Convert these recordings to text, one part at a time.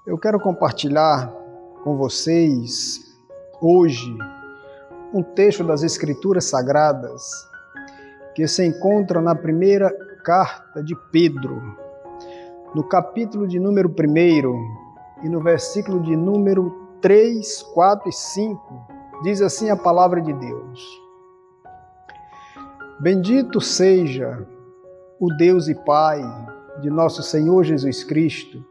Eu quero compartilhar com vocês hoje um texto das Escrituras Sagradas que se encontra na primeira carta de Pedro, no capítulo de número 1 e no versículo de número 3, 4 e 5, diz assim a palavra de Deus: Bendito seja o Deus e Pai de nosso Senhor Jesus Cristo,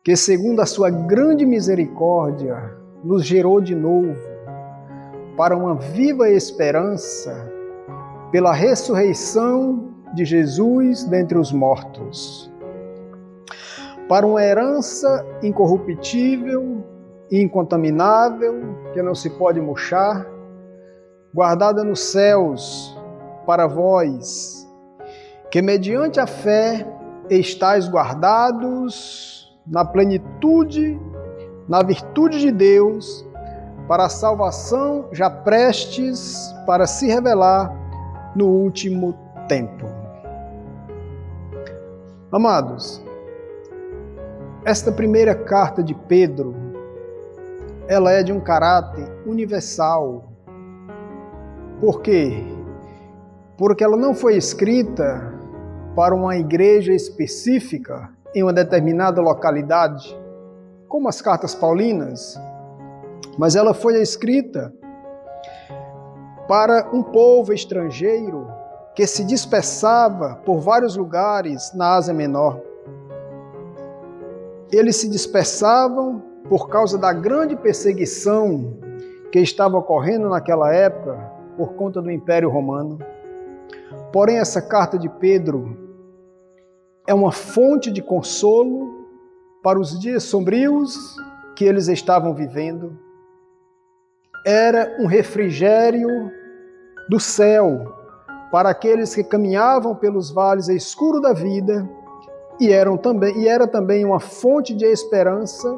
que segundo a sua grande misericórdia nos gerou de novo para uma viva esperança pela ressurreição de Jesus dentre os mortos, para uma herança incorruptível e incontaminável, que não se pode murchar, guardada nos céus para vós, que mediante a fé estáis guardados na plenitude, na virtude de Deus, para a salvação já prestes para se revelar no último tempo. Amados, esta primeira carta de Pedro, ela é de um caráter universal. Por quê? Porque ela não foi escrita para uma igreja específica em uma determinada localidade, como as cartas paulinas, mas ela foi escrita para um povo estrangeiro que se dispersava por vários lugares na Ásia Menor. Eles se dispersavam por causa da grande perseguição que estava ocorrendo naquela época por conta do Império Romano. Porém, essa carta de Pedro é uma fonte de consolo para os dias sombrios que eles estavam vivendo. Era um refrigério do céu para aqueles que caminhavam pelos vales escuros da vida e era também uma fonte de esperança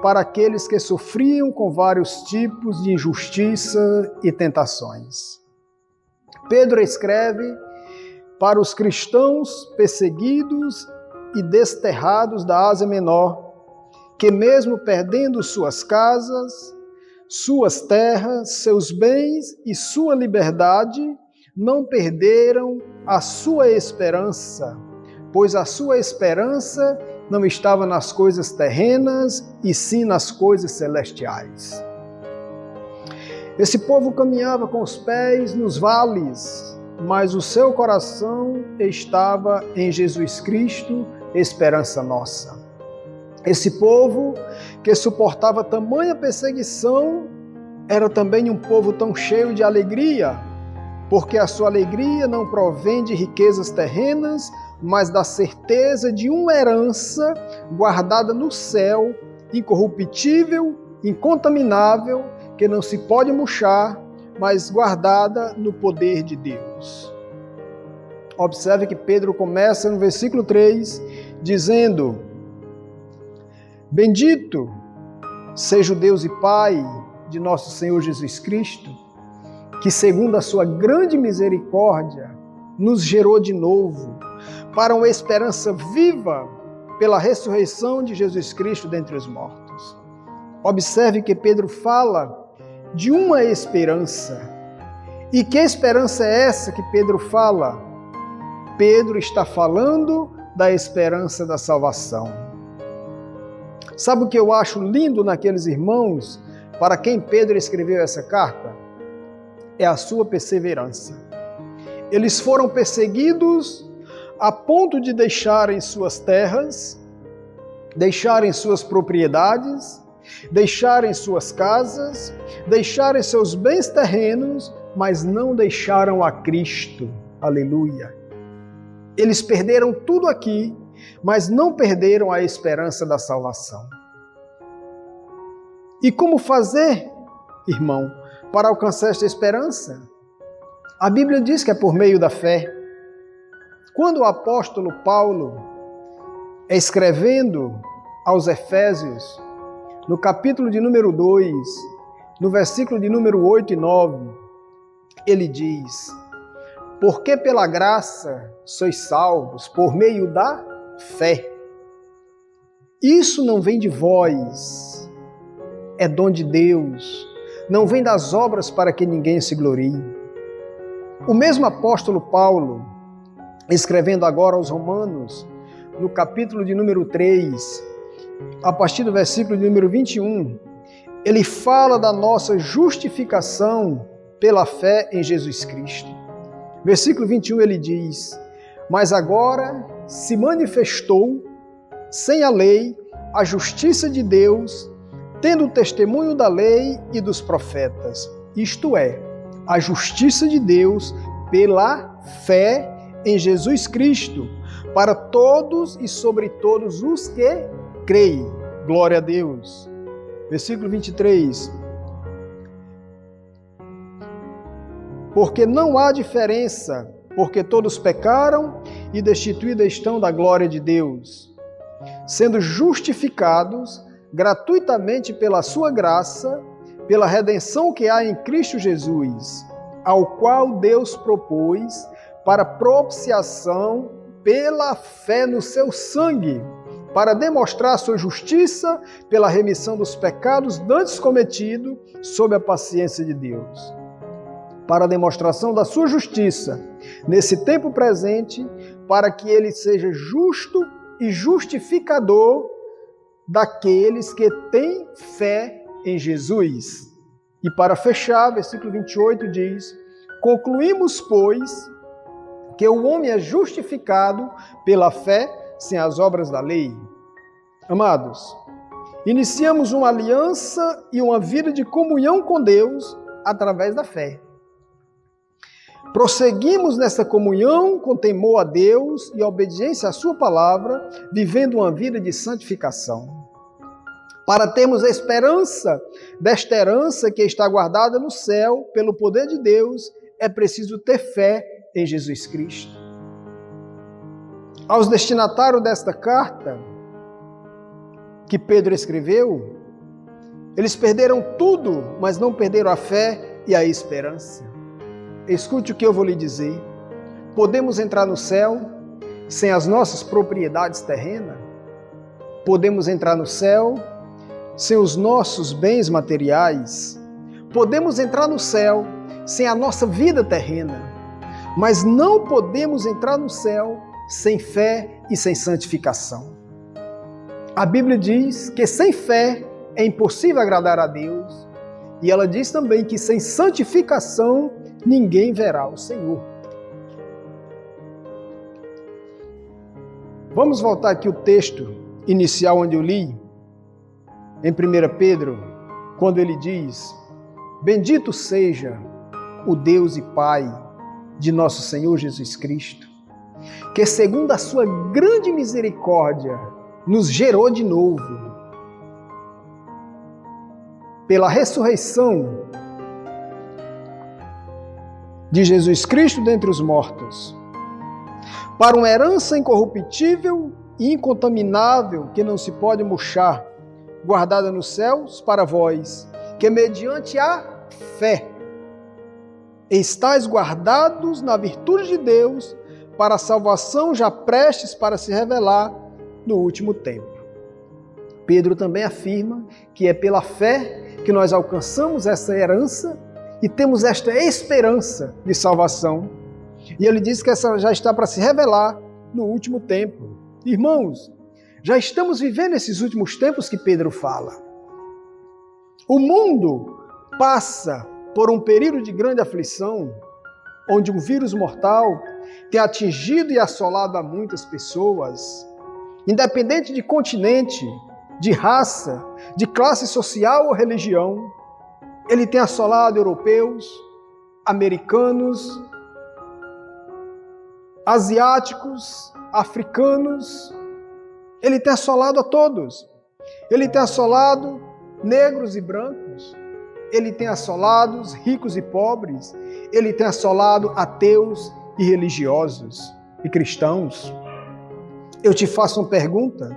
para aqueles que sofriam com vários tipos de injustiça e tentações. Pedro escreve para os cristãos perseguidos e desterrados da Ásia Menor, que mesmo perdendo suas casas, suas terras, seus bens e sua liberdade, não perderam a sua esperança, pois a sua esperança não estava nas coisas terrenas, e sim nas coisas celestiais. Esse povo caminhava com os pés nos vales, mas o seu coração estava em Jesus Cristo, esperança nossa. Esse povo que suportava tamanha perseguição era também um povo tão cheio de alegria, porque a sua alegria não provém de riquezas terrenas, mas da certeza de uma herança guardada no céu, incorruptível, incontaminável, que não se pode murchar, mas guardada no poder de Deus. Observe que Pedro começa no versículo 3, dizendo: Bendito seja o Deus e Pai de nosso Senhor Jesus Cristo, que segundo a sua grande misericórdia nos gerou de novo para uma esperança viva pela ressurreição de Jesus Cristo dentre os mortos. Observe que Pedro fala de uma esperança. E que esperança é essa que Pedro fala? Pedro está falando da esperança da salvação. Sabe o que eu acho lindo naqueles irmãos para quem Pedro escreveu essa carta? É a sua perseverança. Eles foram perseguidos a ponto de deixarem suas terras, deixarem suas propriedades, deixarem suas casas, deixarem seus bens terrenos, mas não deixaram a Cristo. Aleluia! Eles perderam tudo aqui, mas não perderam a esperança da salvação. E como fazer, irmão, para alcançar esta esperança? A Bíblia diz que é por meio da fé. Quando o apóstolo Paulo, escrevendo aos Efésios, no capítulo de número 2, no versículo de número 8 e 9, ele diz: Porque pela graça sois salvos por meio da fé. Isso não vem de vós, é dom de Deus, não vem das obras para que ninguém se glorie. O mesmo apóstolo Paulo, escrevendo agora aos Romanos, no capítulo de número 3, a partir do versículo de número 21, ele fala da nossa justificação pela fé em Jesus Cristo. Versículo 21 ele diz: mas agora se manifestou, sem a lei, a justiça de Deus, tendo o testemunho da lei e dos profetas, isto é, a justiça de Deus pela fé em Jesus Cristo, para todos e sobre todos os que creem. Glória a Deus. Versículo 23. Porque não há diferença, porque todos pecaram e destituídos estão da glória de Deus, sendo justificados gratuitamente pela sua graça, pela redenção que há em Cristo Jesus, ao qual Deus propôs para propiciação pela fé no seu sangue, para demonstrar a sua justiça pela remissão dos pecados dantes cometidos sob a paciência de Deus. Para a demonstração da sua justiça nesse tempo presente, para que ele seja justo e justificador daqueles que têm fé em Jesus. E para fechar, versículo 28 diz: concluímos, pois, que o homem é justificado pela fé sem as obras da lei. Amados, iniciamos uma aliança e uma vida de comunhão com Deus através da fé. Prosseguimos nessa comunhão com temor a Deus e obediência à sua palavra, vivendo uma vida de santificação. Para termos a esperança desta herança que está guardada no céu pelo poder de Deus, é preciso ter fé em Jesus Cristo. Aos destinatários desta carta que Pedro escreveu, eles perderam tudo, mas não perderam a fé e a esperança. Escute o que eu vou lhe dizer. Podemos entrar no céu sem as nossas propriedades terrenas? Podemos entrar no céu sem os nossos bens materiais? Podemos entrar no céu sem a nossa vida terrena? Mas não podemos entrar no céu sem fé e sem santificação. A Bíblia diz que sem fé é impossível agradar a Deus. E ela diz também que sem santificação ninguém verá o Senhor. Vamos voltar aqui o texto inicial onde eu li, em 1 Pedro, quando ele diz: bendito seja o Deus e Pai de nosso Senhor Jesus Cristo, que segundo a sua grande misericórdia nos gerou de novo, pela ressurreição de Jesus Cristo dentre os mortos, para uma herança incorruptível e incontaminável que não se pode murchar, guardada nos céus para vós, que mediante a fé estáis guardados na virtude de Deus para a salvação já prestes para se revelar no último tempo. Pedro também afirma que é pela fé que nós alcançamos essa herança e temos esta esperança de salvação. E ele diz que essa já está para se revelar no último tempo. Irmãos, já estamos vivendo esses últimos tempos que Pedro fala. O mundo passa por um período de grande aflição, onde um vírus mortal tem atingido e assolado a muitas pessoas, independente de continente, de raça, de classe social ou religião. Ele tem assolado europeus, americanos, asiáticos, africanos. Ele tem assolado a todos. Ele tem assolado negros e brancos. Ele tem assolado os ricos e pobres. Ele tem assolado ateus e religiosos e cristãos. Eu te faço uma pergunta.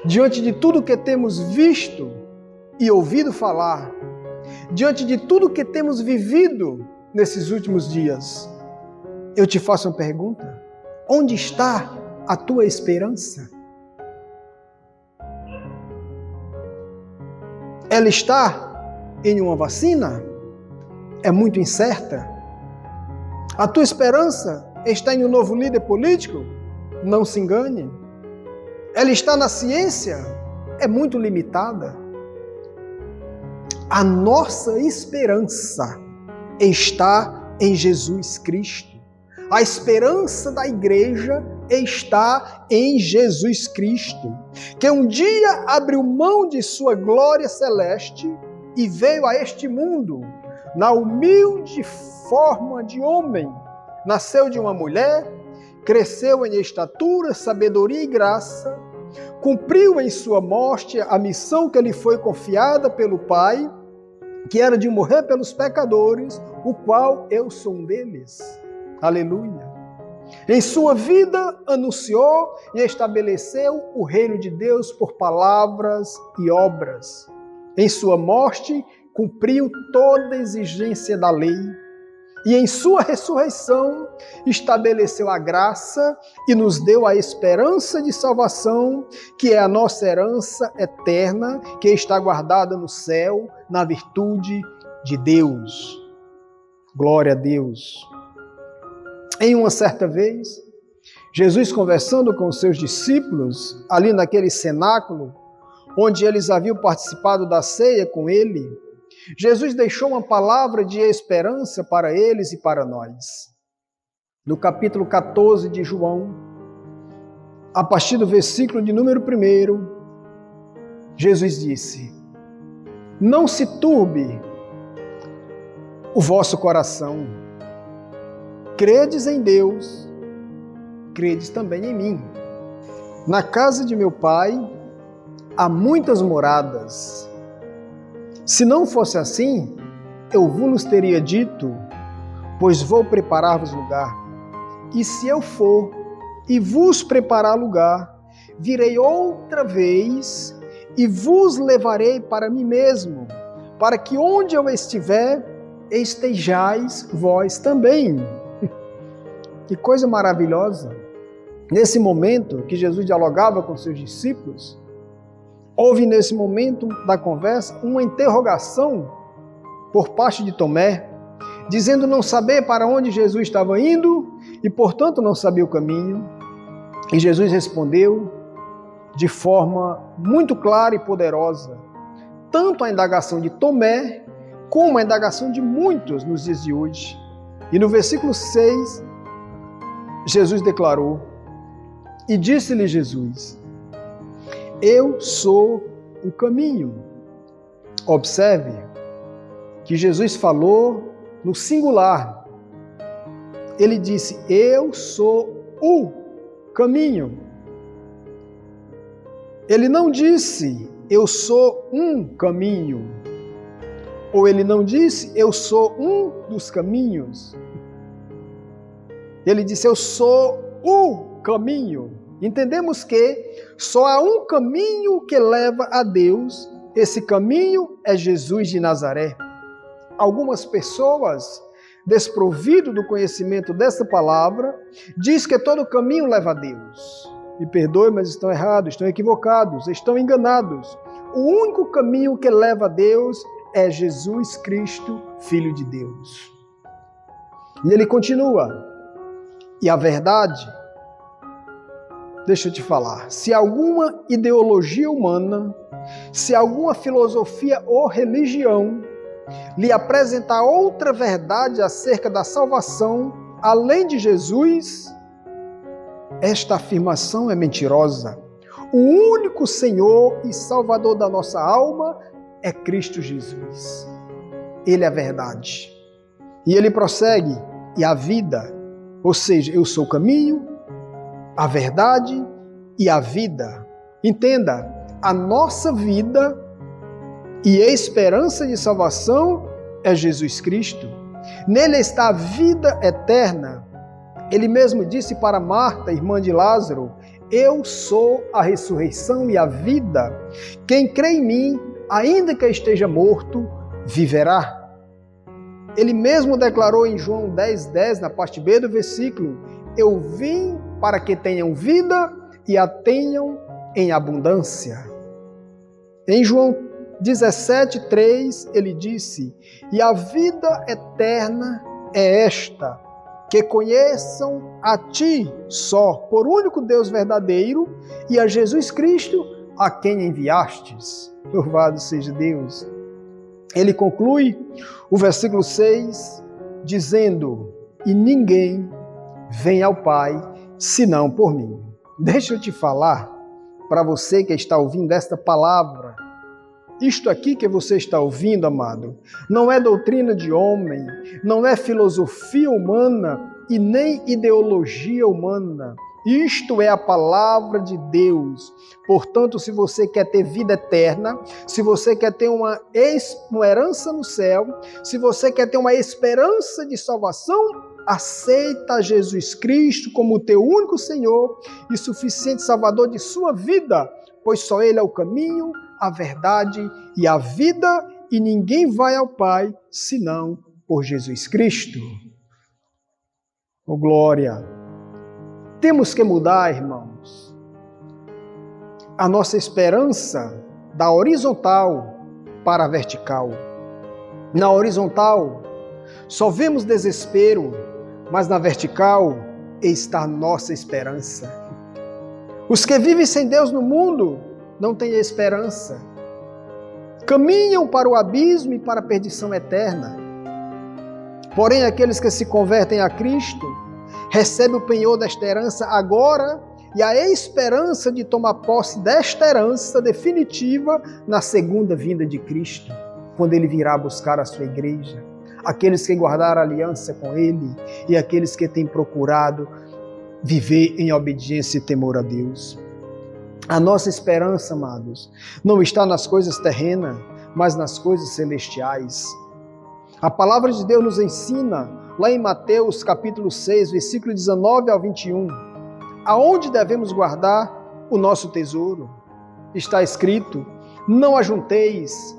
Diante de tudo que temos visto e ouvido falar, diante de tudo que temos vivido nesses últimos dias, eu te faço uma pergunta: onde está a tua esperança? Ela está em uma vacina? É muito incerta. A tua esperança está em um novo líder político? Não se engane. Ela está na ciência? É muito limitada. A nossa esperança está em Jesus Cristo. A esperança da igreja está em Jesus Cristo, que um dia abriu mão de sua glória celeste e veio a este mundo na humilde forma de homem. Nasceu de uma mulher, cresceu em estatura, sabedoria e graça, cumpriu em sua morte a missão que lhe foi confiada pelo Pai, que era de morrer pelos pecadores, o qual eu sou um deles. Aleluia. Em sua vida anunciou e estabeleceu o reino de Deus por palavras e obras. Em sua morte cumpriu toda a exigência da lei. E em sua ressurreição estabeleceu a graça e nos deu a esperança de salvação, que é a nossa herança eterna, que está guardada no céu, na virtude de Deus. Glória a Deus. Em uma certa vez, Jesus conversando com os seus discípulos, ali naquele cenáculo, onde eles haviam participado da ceia com ele, Jesus deixou uma palavra de esperança para eles e para nós. No capítulo 14 de João, a partir do versículo de número 1, Jesus disse: não se turbe o vosso coração. Credes em Deus, credes também em mim. Na casa de meu Pai há muitas moradas. Se não fosse assim, eu vos teria dito, pois vou preparar-vos lugar. E se eu for e vos preparar lugar, virei outra vez e vos levarei para mim mesmo, para que onde eu estiver, estejais vós também. Que coisa maravilhosa! Nesse momento que Jesus dialogava com seus discípulos, houve nesse momento da conversa uma interrogação por parte de Tomé, dizendo não saber para onde Jesus estava indo e, portanto, não sabia o caminho. E Jesus respondeu de forma muito clara e poderosa, tanto a indagação de Tomé, como a indagação de muitos nos dias de hoje. E no versículo 6, Jesus declarou, e disse-lhe Jesus: eu sou o caminho. Observe que Jesus falou no singular. Ele disse, eu sou o caminho. Ele não disse, eu sou um caminho. Ou ele não disse, eu sou um dos caminhos. Ele disse, eu sou o caminho. Entendemos que só há um caminho que leva a Deus. Esse caminho é Jesus de Nazaré. Algumas pessoas, desprovidas do conhecimento dessa palavra, diz que todo caminho leva a Deus. Me perdoe, mas estão errados, estão equivocados, estão enganados. O único caminho que leva a Deus é Jesus Cristo, Filho de Deus. E ele continua. E a verdade, deixa eu te falar, se alguma ideologia humana, se alguma filosofia ou religião lhe apresentar outra verdade acerca da salvação, além de Jesus, esta afirmação é mentirosa. O único Senhor e Salvador da nossa alma é Cristo Jesus. Ele é a verdade. E ele prossegue, e a vida, ou seja, eu sou o caminho, a verdade e a vida. Entenda, a nossa vida e a esperança de salvação é Jesus Cristo. Nele está a vida eterna. Ele mesmo disse para Marta, irmã de Lázaro, eu sou a ressurreição e a vida. Quem crê em mim, ainda que esteja morto, viverá. Ele mesmo declarou em João 10:10, na parte B do versículo, eu vim para que tenham vida e a tenham em abundância. Em João 17:3, ele disse: e a vida eterna é esta, que conheçam a ti só, por único Deus verdadeiro, e a Jesus Cristo, a quem enviastes. Louvado seja Deus. Ele conclui o versículo 6, dizendo: e ninguém vem ao Pai, senão por mim. Deixa eu te falar, para você que está ouvindo esta palavra, isto aqui que você está ouvindo, amado, não é doutrina de homem, não é filosofia humana e nem ideologia humana. Isto é a palavra de Deus. Portanto, se você quer ter vida eterna, se você quer ter uma herança no céu, se você quer ter uma esperança de salvação, aceita Jesus Cristo como o teu único Senhor e suficiente Salvador de sua vida, pois só Ele é o caminho, a verdade e a vida, e ninguém vai ao Pai senão por Jesus Cristo. Oh, glória! Temos que mudar, irmãos, a nossa esperança da horizontal para a vertical. Na horizontal, só vemos desespero, mas na vertical está a nossa esperança. Os que vivem sem Deus no mundo não têm esperança. Caminham para o abismo e para a perdição eterna. Porém, aqueles que se convertem a Cristo recebem o penhor desta herança agora e a esperança de tomar posse desta herança definitiva na segunda vinda de Cristo, quando Ele virá buscar a sua igreja. Aqueles que guardaram aliança com Ele e aqueles que têm procurado viver em obediência e temor a Deus. A nossa esperança, amados, não está nas coisas terrenas, mas nas coisas celestiais. A palavra de Deus nos ensina, lá em Mateus capítulo 6, versículo 19 ao 21, aonde devemos guardar o nosso tesouro. Está escrito: não ajunteis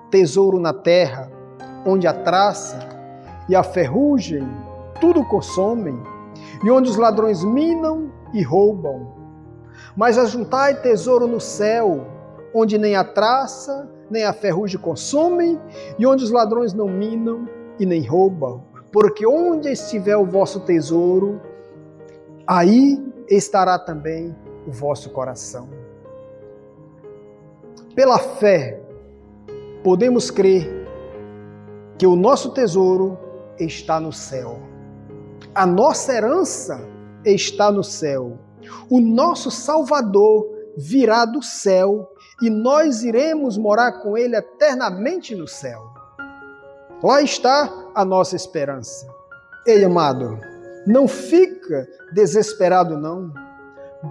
tesouro na terra, onde a traça e a ferrugem tudo consomem, e onde os ladrões minam e roubam. Mas ajuntai tesouro no céu, onde nem a traça, nem a ferrugem consomem, e onde os ladrões não minam e nem roubam. Porque onde estiver o vosso tesouro, aí estará também o vosso coração. Pela fé, podemos crer que o nosso tesouro está no céu. A nossa herança está no céu. O nosso Salvador virá do céu e nós iremos morar com Ele eternamente no céu. Lá está a nossa esperança. Ei, amado, não fica desesperado não.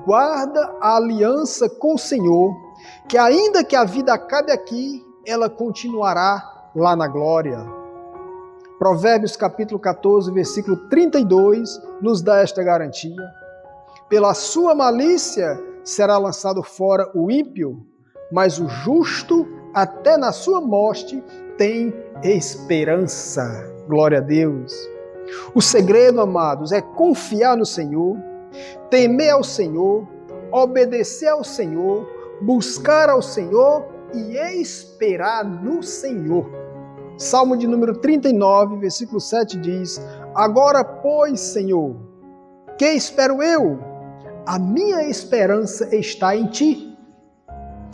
Guarda a aliança com o Senhor, que ainda que a vida acabe aqui, ela continuará lá na glória. Provérbios capítulo 14, versículo 32, nos dá esta garantia. Pela sua malícia será lançado fora o ímpio, mas o justo, até na sua morte, tem esperança. Glória a Deus. O segredo, amados, é confiar no Senhor, temer ao Senhor, obedecer ao Senhor, buscar ao Senhor e esperar no Senhor. Salmo de número 39, versículo 7 diz: agora, pois, Senhor, que espero eu? A minha esperança está em Ti.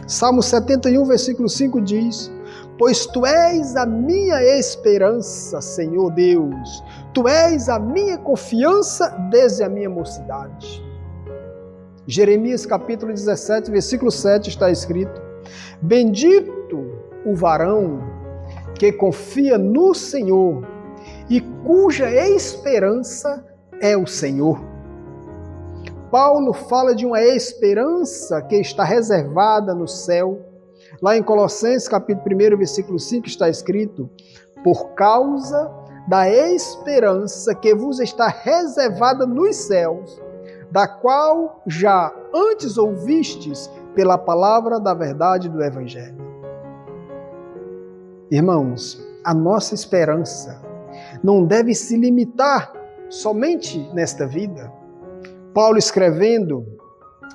Salmo 71, versículo 5 diz: pois Tu és a minha esperança, Senhor Deus. Tu és a minha confiança desde a minha mocidade. Jeremias capítulo 17, versículo 7 está escrito: bendito o varão que confia no Senhor e cuja esperança é o Senhor. Paulo fala de uma esperança que está reservada no céu. Lá em Colossenses capítulo 1, versículo 5 está escrito: por causa da esperança que vos está reservada nos céus, da qual já antes ouvistes pela palavra da verdade do Evangelho. Irmãos, a nossa esperança não deve se limitar somente nesta vida. Paulo, escrevendo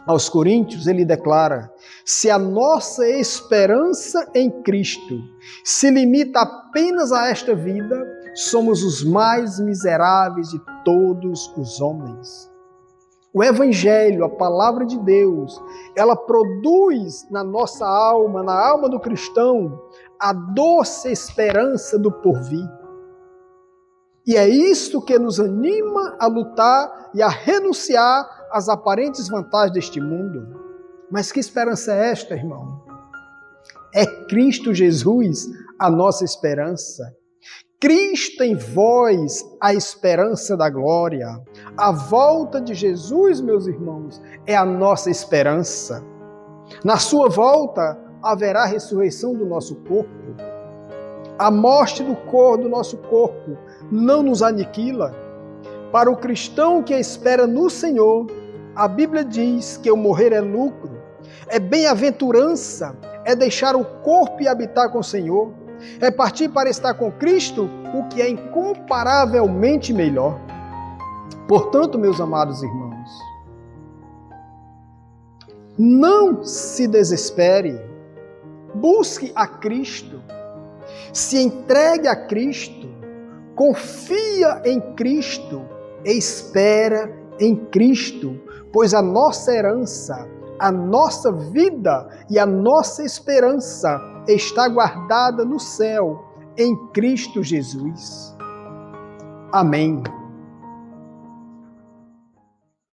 aos Coríntios, ele declara: se a nossa esperança em Cristo se limita apenas a esta vida, somos os mais miseráveis de todos os homens. O Evangelho, a palavra de Deus, ela produz na nossa alma, na alma do cristão, a doce esperança do porvir. E é isto que nos anima a lutar e a renunciar às aparentes vantagens deste mundo. Mas que esperança é esta, irmão? É Cristo Jesus a nossa esperança. Cristo em vós, a esperança da glória. A volta de Jesus, meus irmãos, é a nossa esperança. Na sua volta, haverá ressurreição do nosso corpo. A morte do nosso corpo não nos aniquila. Para o cristão que espera no Senhor, a Bíblia diz que o morrer é lucro, é bem-aventurança, é deixar o corpo e habitar com o Senhor, é partir para estar com Cristo, o que é incomparavelmente melhor. Portanto, meus amados irmãos, não se desespere, busque a Cristo, se entregue a Cristo, confia em Cristo, espera em Cristo, pois a nossa herança, a nossa vida e a nossa esperança está guardada no céu, em Cristo Jesus. Amém.